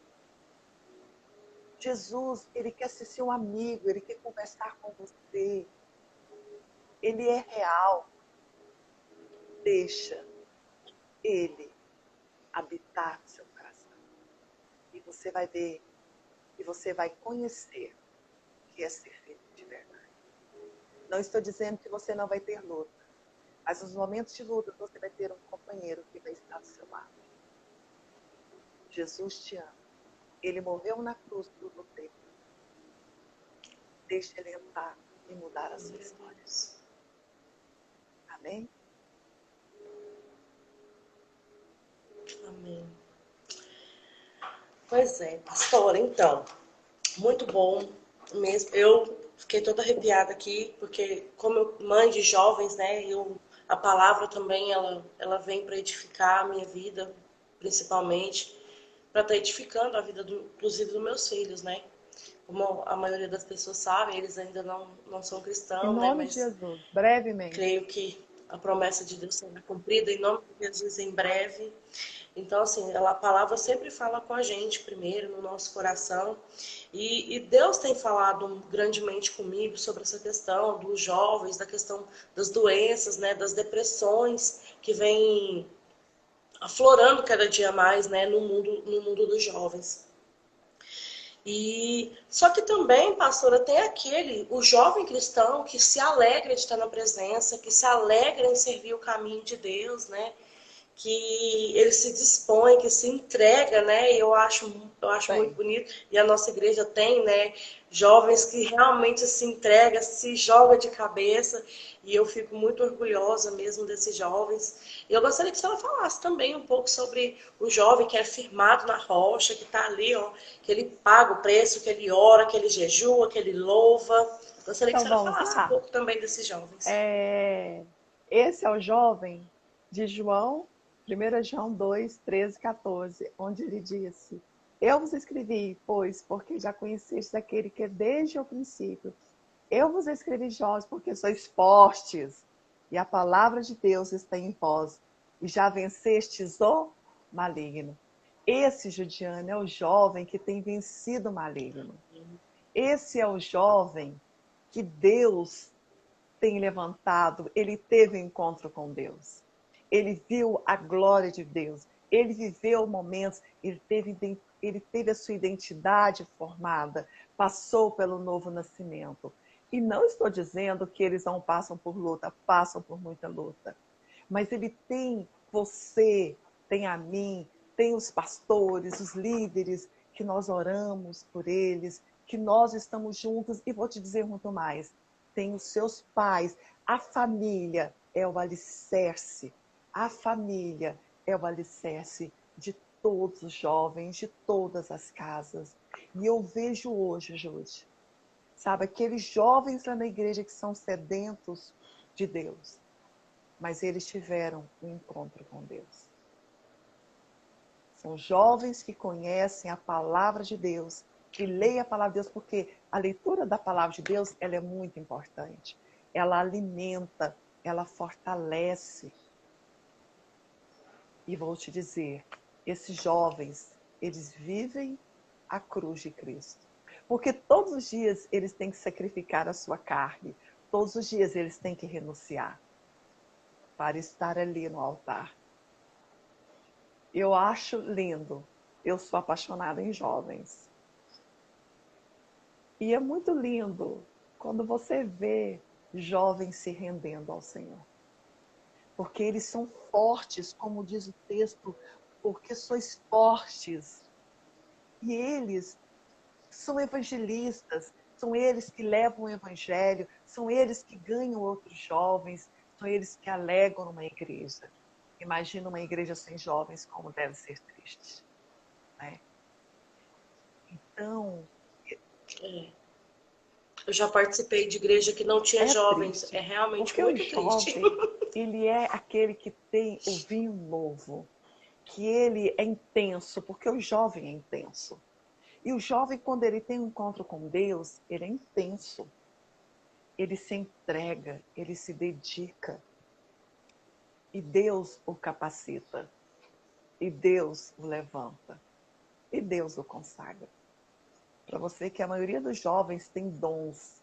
Jesus, Ele quer ser seu amigo, Ele quer conversar com você. Ele é real. Deixa Ele habitar no seu coração. E você vai ver, e você vai conhecer o que é ser filho de verdade. Não estou dizendo que você não vai ter luta, mas nos momentos de luta você vai ter um companheiro que vai estar do seu lado. Jesus te ama. Ele morreu na cruz por você. Deixe Ele entrar e mudar a sua história. Amém? Amém. Pois é, pastora, então, muito bom mesmo. Eu fiquei toda arrepiada aqui, porque como mãe de jovens, né, a palavra também, ela vem para edificar a minha vida, principalmente, para estar edificando a vida, inclusive, dos meus filhos, né? Como a maioria das pessoas sabe, eles ainda não são cristãos, Em né? nome de Mas Jesus, brevemente. creio que a promessa de Deus será cumprida em nome de Jesus em breve. Então, assim, a palavra sempre fala com a gente primeiro, no nosso coração. E Deus tem falado grandemente comigo sobre essa questão dos jovens, da questão das doenças, né, das depressões que vem aflorando cada dia mais, né, no mundo dos jovens. E só que também, pastora, tem o jovem cristão que se alegra de estar na presença, que se alegra em servir o caminho de Deus, né? Que ele se dispõe, que se entrega, né? E eu acho muito bonito. E a nossa igreja tem, né, jovens que realmente se entregam, se jogam de cabeça. E eu fico muito orgulhosa mesmo desses jovens. E eu gostaria que a senhora falasse também um pouco sobre o jovem que é firmado na rocha, que está ali, ó, que ele paga o preço, que ele ora, que ele jejua, que ele louva. Gostaria que a Então senhora vamos falasse um lá. pouco também desses jovens. Esse é o jovem de João 1 João 2, 13, 14, onde ele disse: eu vos escrevi, pois, porque já conhecestes aquele que é desde o princípio. Eu vos escrevi, jovens, porque sois fortes, e a palavra de Deus está em vós, e já vencestes o maligno. Esse, Judiane, é o jovem que tem vencido o maligno. Esse é o jovem que Deus tem levantado, ele teve um encontro com Deus. Ele viu a glória de Deus. Ele viveu momentos, ele teve a sua identidade formada, passou pelo novo nascimento. E não estou dizendo que eles não passam por luta, passam por muita luta. Mas ele tem você, tem a mim, tem os pastores, os líderes, que nós oramos por eles, que nós estamos juntos. E vou te dizer muito mais, tem os seus pais. A família é o alicerce. A família é o alicerce de todos os jovens, de todas as casas. E eu vejo hoje, Jude, sabe, aqueles jovens lá na igreja que são sedentos de Deus, mas eles tiveram um encontro com Deus. São jovens que conhecem a palavra de Deus, que leem a palavra de Deus, porque a leitura da palavra de Deus, ela é muito importante. Ela alimenta, ela fortalece. E vou te dizer, esses jovens, eles vivem a cruz de Cristo. Porque todos os dias eles têm que sacrificar a sua carne. Todos os dias eles têm que renunciar para estar ali no altar. Eu acho lindo. Eu sou apaixonada em jovens. E é muito lindo quando você vê jovens se rendendo ao Senhor. Porque eles são fortes, como diz o texto, porque sois fortes. E eles são evangelistas, são eles que levam o evangelho, são eles que ganham outros jovens, são eles que alegam numa igreja. Imagina uma igreja sem jovens, como deve ser triste. Né? Então... Eu já participei de igreja que não tinha jovens. Triste, é realmente porque muito o triste. jovem, ele é aquele que tem o vinho novo, que ele é intenso, porque o jovem é intenso. E o jovem, quando ele tem um encontro com Deus, ele é intenso. Ele se entrega, ele se dedica. E Deus o capacita. E Deus o levanta. E Deus o consagra. Para você que a maioria dos jovens tem dons,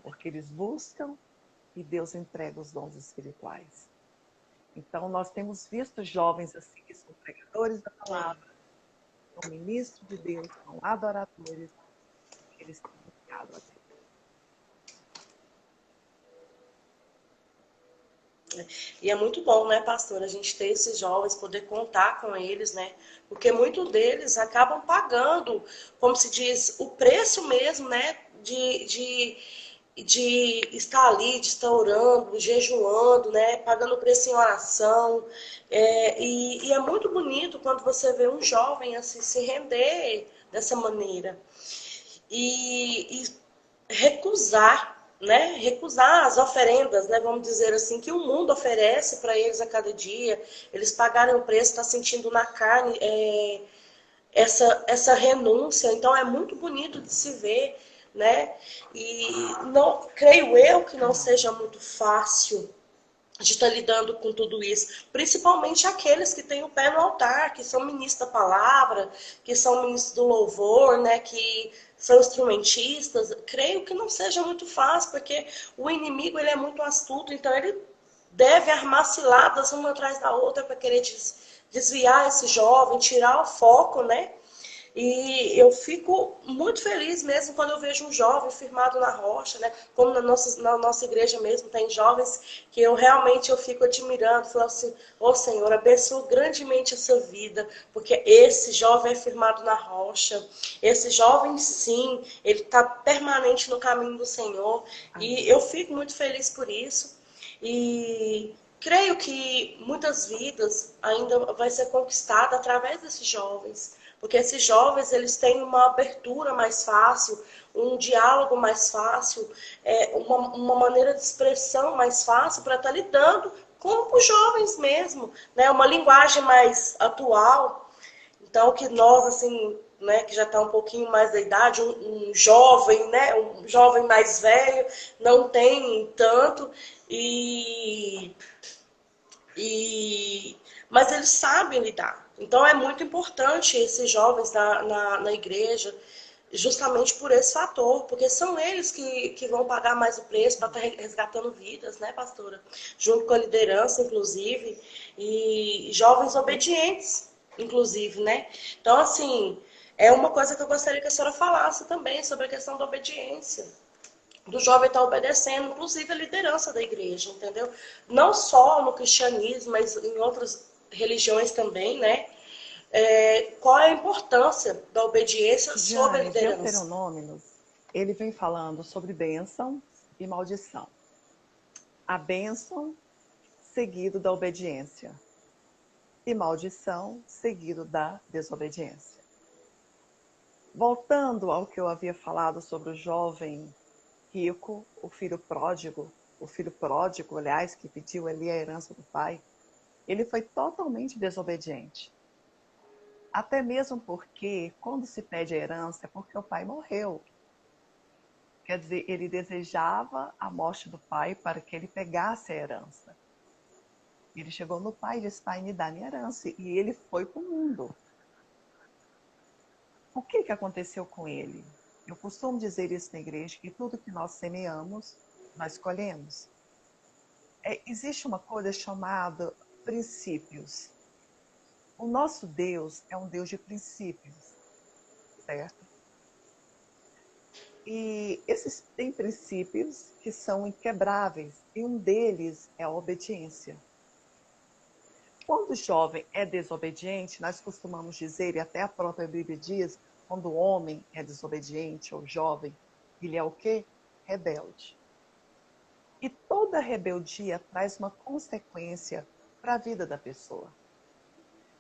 porque eles buscam e Deus entrega os dons espirituais. Então, nós temos visto jovens assim, que são pregadores da palavra, são ministros de Deus, são adoradores, eles têm buscado a Deus. E é muito bom, né, pastor, a gente ter esses jovens, poder contar com eles, né? Porque muitos deles acabam pagando, como se diz, o preço mesmo, né? De estar ali, de estar orando, jejuando, né? Pagando preço em oração. E é muito bonito quando você vê um jovem assim se render dessa maneira. E recusar, né? Recusar as oferendas, né? Vamos dizer assim, que o mundo oferece para eles a cada dia. Eles pagarem o preço, tá sentindo na carne essa renúncia. Então é muito bonito de se ver, né? E não creio eu que não seja muito fácil de estar lidando com tudo isso, principalmente aqueles que têm o pé no altar, que são ministros da palavra, que são ministros do louvor, né, que são instrumentistas. Creio que não seja muito fácil, porque o inimigo ele é muito astuto, então ele deve armar ciladas uma atrás da outra para querer desviar esse jovem, tirar o foco, né? E eu fico muito feliz mesmo quando eu vejo um jovem firmado na rocha, né? Como na nossa igreja mesmo, tem jovens que eu fico admirando, falando assim, ô Senhor, abençoa grandemente essa vida, porque esse jovem é firmado na rocha, esse jovem sim, ele está permanente no caminho do Senhor, e eu fico muito feliz por isso, e creio que muitas vidas ainda vai ser conquistada através desses jovens. Porque esses jovens, eles têm uma abertura mais fácil, um diálogo mais fácil, uma maneira de expressão mais fácil para estar lidando como os jovens mesmo, né? Uma linguagem mais atual. Então, que nós, assim, né, que já está um pouquinho mais da idade, um jovem, né, um jovem mais velho, não tem tanto, e, e mas eles sabem lidar. Então, é muito importante esses jovens na igreja, justamente por esse fator, porque são eles que vão pagar mais o preço para estar resgatando vidas, né, pastora? Junto com a liderança, inclusive, e jovens obedientes, inclusive, né? Então, assim, é uma coisa que eu gostaria que a senhora falasse também sobre a questão da obediência. Do jovem estar obedecendo, inclusive a liderança da igreja, entendeu? Não só no cristianismo, mas em outras religiões também, né? Qual é a importância da obediência sobre a Diane, liderança? Deuteronômios, ele vem falando sobre bênção e maldição. A bênção seguido da obediência e maldição seguido da desobediência. Voltando ao que eu havia falado sobre o jovem rico, o filho pródigo, aliás, que pediu ali a herança do pai, ele foi totalmente desobediente. Até mesmo porque, quando se pede a herança, é porque o pai morreu. Quer dizer, ele desejava a morte do pai para que ele pegasse a herança. Ele chegou no pai e disse: pai, me dá minha herança. E ele foi para o mundo. O que aconteceu com ele? Eu costumo dizer isso na igreja, que tudo que nós semeamos, nós colhemos. Existe uma coisa chamada princípios. O nosso Deus é um Deus de princípios, certo? E esses têm princípios que são inquebráveis, e um deles é a obediência. Quando o jovem é desobediente, nós costumamos dizer, e até a própria Bíblia diz, quando o homem é desobediente ou jovem, ele é o quê? Rebelde. E toda rebeldia traz uma consequência para a vida da pessoa.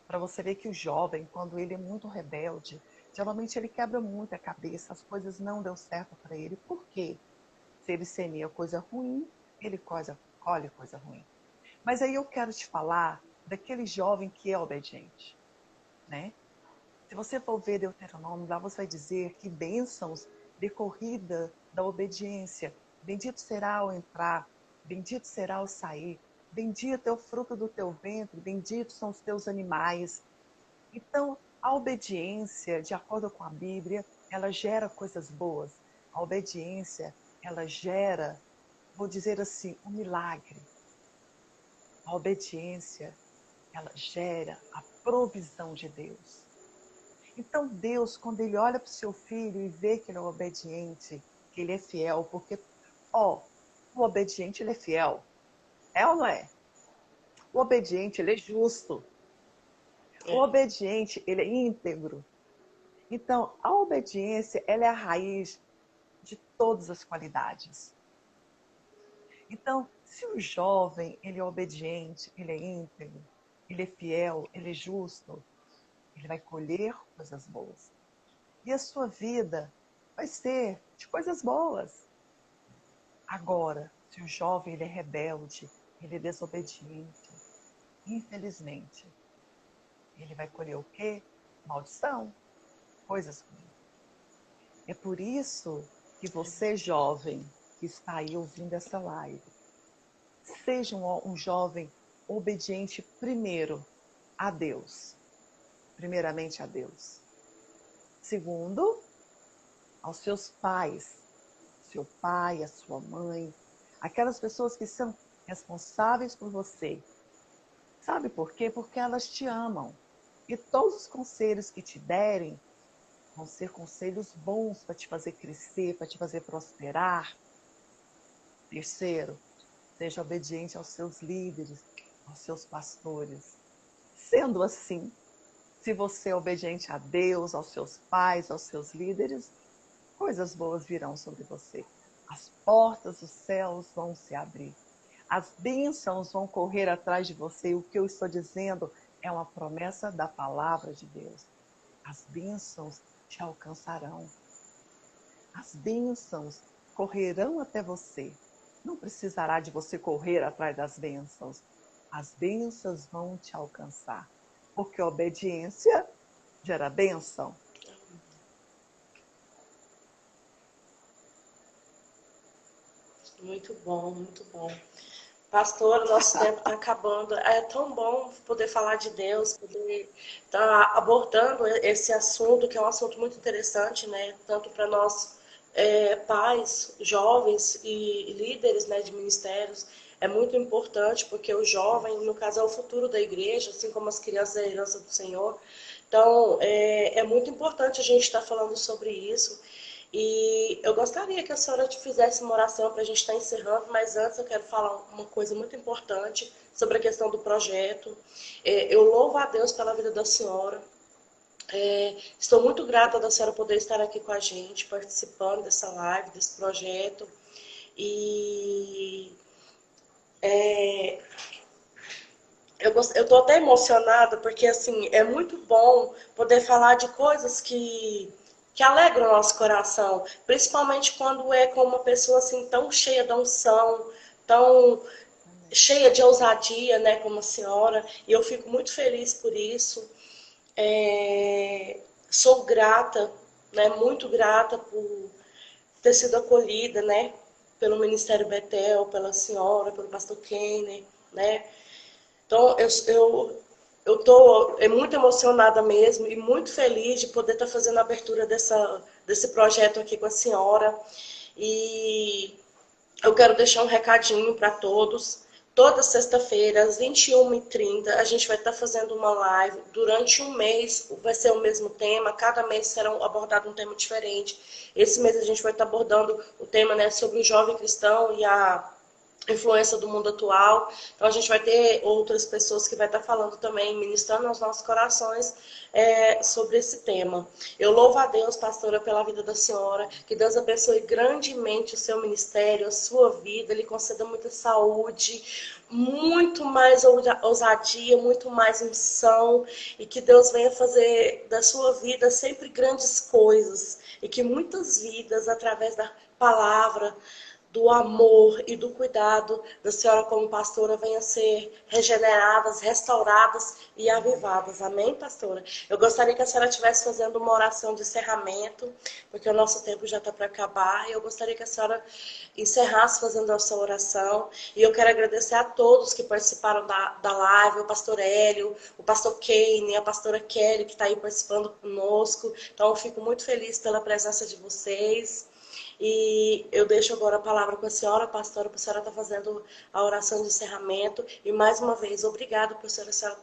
Para você ver que o jovem, quando ele é muito rebelde, geralmente ele quebra muito a cabeça, as coisas não dão certo para ele. Por quê? Se ele semeia coisa ruim, ele colhe coisa ruim. Mas aí eu quero te falar daquele jovem que é obediente, né? Se você for ver Deuteronômio, lá você vai dizer que bênçãos decorrida da obediência. Bendito será ao entrar, bendito será ao sair, bendito é o fruto do teu ventre, benditos são os teus animais. Então, a obediência, de acordo com a Bíblia, ela gera coisas boas. A obediência, ela gera, vou dizer assim, um milagre. A obediência, ela gera a provisão de Deus. Então, Deus, quando Ele olha para o seu filho e vê que ele é obediente, que ele é fiel, porque, o obediente, ele é fiel. É ou não é? O obediente, ele é justo. O obediente, ele é íntegro. Então, a obediência, ela é a raiz de todas as qualidades. Então, se o jovem, ele é obediente, ele é íntegro, ele é fiel, ele é justo, ele vai colher coisas boas. E a sua vida vai ser de coisas boas. Agora, se o jovem ele é rebelde, ele é desobediente, infelizmente, ele vai colher o quê? Maldição, coisas ruins. É por isso que você, jovem, que está aí ouvindo essa live, seja um jovem obediente primeiro a Deus. Primeiramente a Deus. Segundo, aos seus pais. Seu pai, a sua mãe. Aquelas pessoas que são responsáveis por você. Sabe por quê? Porque elas te amam. E todos os conselhos que te derem vão ser conselhos bons para te fazer crescer, para te fazer prosperar. Terceiro, seja obediente aos seus líderes, aos seus pastores. Sendo assim, se você é obediente a Deus, aos seus pais, aos seus líderes, coisas boas virão sobre você. As portas dos céus vão se abrir. As bênçãos vão correr atrás de você. O que eu estou dizendo é uma promessa da palavra de Deus. As bênçãos te alcançarão. As bênçãos correrão até você. Não precisará de você correr atrás das bênçãos. as bênçãos vão te alcançar. Porque obediência gera bênção. Muito bom, muito bom. Pastor, nosso tempo está acabando. É tão bom poder falar de Deus, poder estar abordando esse assunto, que é um assunto muito interessante, né? Tanto para nós, pais, jovens e líderes, né, de ministérios. É muito importante, porque o jovem, no caso, é o futuro da igreja, assim como as crianças é a herança do Senhor. Então, é muito importante a gente estar falando sobre isso. E eu gostaria que a senhora te fizesse uma oração para a gente estar encerrando, mas antes eu quero falar uma coisa muito importante sobre a questão do projeto. Eu louvo a Deus pela vida da senhora. Estou muito grata da senhora poder estar aqui com a gente, participando dessa live, desse projeto. E eu estou até emocionada, porque assim, é muito bom poder falar de coisas que alegram o nosso coração, principalmente quando é com uma pessoa assim tão cheia de unção, tão cheia de ousadia, né, como a senhora, e eu fico muito feliz por isso. Sou grata, né, muito grata por ter sido acolhida, né, pelo Ministério Betel, pela senhora, pelo pastor Kenner, né. Então, eu estou muito emocionada mesmo e muito feliz de poder estar fazendo a abertura desse projeto aqui com a senhora. E eu quero deixar um recadinho para todos. Toda sexta-feira, às 21h30, a gente vai estar fazendo uma live. Durante um mês vai ser o mesmo tema, cada mês será abordado um tema diferente. Esse mês a gente vai estar abordando o tema, né, sobre o jovem cristão e a influência do mundo atual. Então a gente vai ter outras pessoas que vai estar falando também, ministrando aos nossos corações sobre esse tema. Eu louvo a Deus, pastora, pela vida da senhora, que Deus abençoe grandemente o seu ministério, a sua vida, lhe conceda muita saúde, muito mais ousadia, muito mais unção, e que Deus venha fazer da sua vida sempre grandes coisas, e que muitas vidas, através da palavra, do amor e do cuidado da senhora como pastora venham a ser regeneradas, restauradas e avivadas. Amém, pastora? Eu gostaria que a senhora estivesse fazendo uma oração de encerramento, porque o nosso tempo já está para acabar, e eu gostaria que a senhora encerrasse fazendo a sua oração. E eu quero agradecer a todos que participaram da live, o pastor Hélio, o pastor Kane, a pastora Kelly, que está aí participando conosco. Então, eu fico muito feliz pela presença de vocês. E eu deixo agora a palavra com a senhora, pastora, para a senhora estar fazendo a oração de encerramento. E mais uma vez, obrigada por a senhora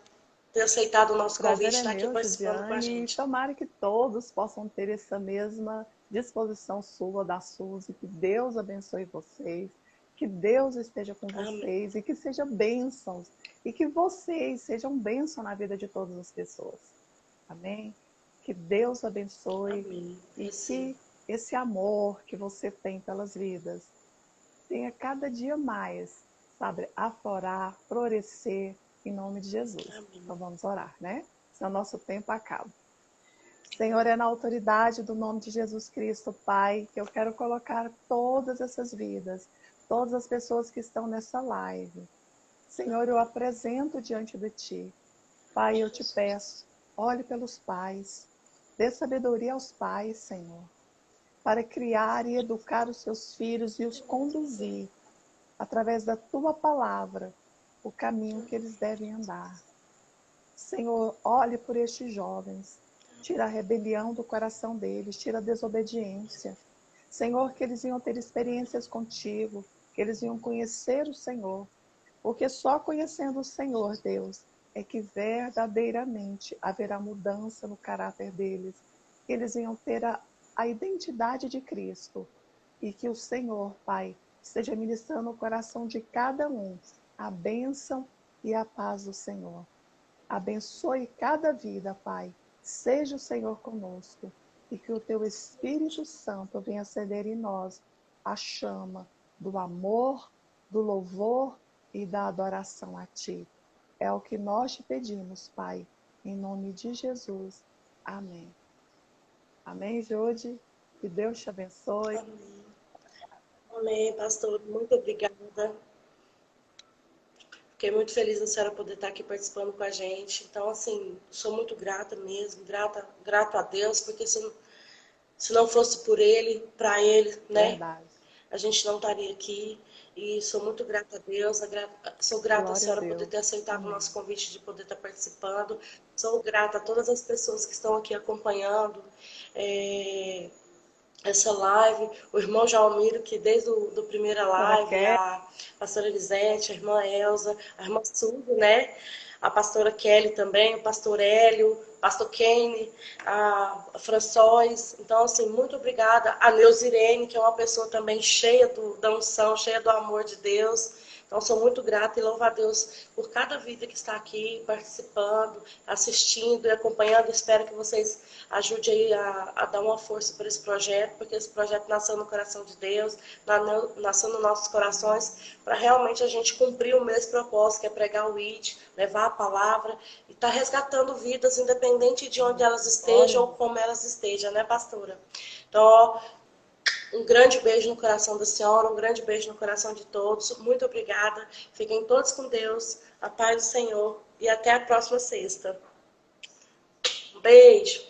ter aceitado o nosso convite Prazer e é estar aqui meu, participando com a Gidiane, e gente. tomara que todos possam ter essa mesma disposição sua, da Suzy, que Deus abençoe vocês, que Deus esteja com Amém. vocês e que seja bênçãos, e que vocês sejam bênção na vida de todas as pessoas. Amém? Que Deus abençoe Amém. e Assim. que esse amor que você tem pelas vidas tenha cada dia mais, sabe, aflorar, florescer, em nome de Jesus. Amém. Então vamos orar, né? Senão nosso tempo acaba. Senhor, é na autoridade do nome de Jesus Cristo, Pai, que eu quero colocar todas essas vidas, todas as pessoas que estão nessa live. Senhor, eu apresento diante de Ti. Pai, eu te peço, olhe pelos pais, dê sabedoria aos pais, Senhor, para criar e educar os seus filhos e os conduzir através da tua palavra, o caminho que eles devem andar. Senhor, olhe por estes jovens, tira a rebelião do coração deles, tira a desobediência. Senhor, que eles iam ter experiências contigo, que eles iam conhecer o Senhor, porque só conhecendo o Senhor, Deus, é que verdadeiramente haverá mudança no caráter deles, que eles iam ter a identidade de Cristo, e que o Senhor, Pai, esteja ministrando o coração de cada um a bênção e a paz do Senhor. Abençoe cada vida, Pai. Seja o Senhor conosco e que o Teu Espírito Santo venha acender em nós a chama do amor, do louvor e da adoração a Ti. É o que nós te pedimos, Pai, em nome de Jesus. Amém. Amém, Jode? Que Deus te abençoe. Amém, pastor. Muito obrigada. Fiquei muito feliz da senhora poder estar aqui participando com a gente. Então, assim, sou muito grata mesmo, grata a Deus, porque se não fosse por Ele, para Ele, né, Verdade. a gente não estaria aqui. E sou muito grata a Deus, sou grata a Glória a senhora poder Deus. ter aceitado o Amém. nosso convite de poder estar participando. Sou grata a todas as pessoas que estão aqui acompanhando essa live, o irmão Jalmiro, que desde do primeira Pastora live, Kelly, a pastora Elisete, a irmã Elza, a irmã Suzy, né? A pastora Kelly também, o pastor Hélio, o pastor Kenny, a François. Então, assim, muito obrigada. A Neuzirene, que é uma pessoa também cheia da unção, cheia do amor de Deus. Então, sou muito grata e louvo a Deus por cada vida que está aqui participando, assistindo e acompanhando. Espero que vocês ajudem aí a dar uma força para esse projeto, porque esse projeto nasceu no coração de Deus, nasceu nos nossos corações, para realmente a gente cumprir o mesmo propósito, que é pregar o ID, levar a palavra e estar resgatando vidas, independente de onde elas estejam ou como elas estejam, né, pastora? Então, ó, um grande beijo no coração da senhora, um grande beijo no coração de todos. Muito obrigada. Fiquem todos com Deus, a paz do Senhor e até a próxima sexta. Um beijo.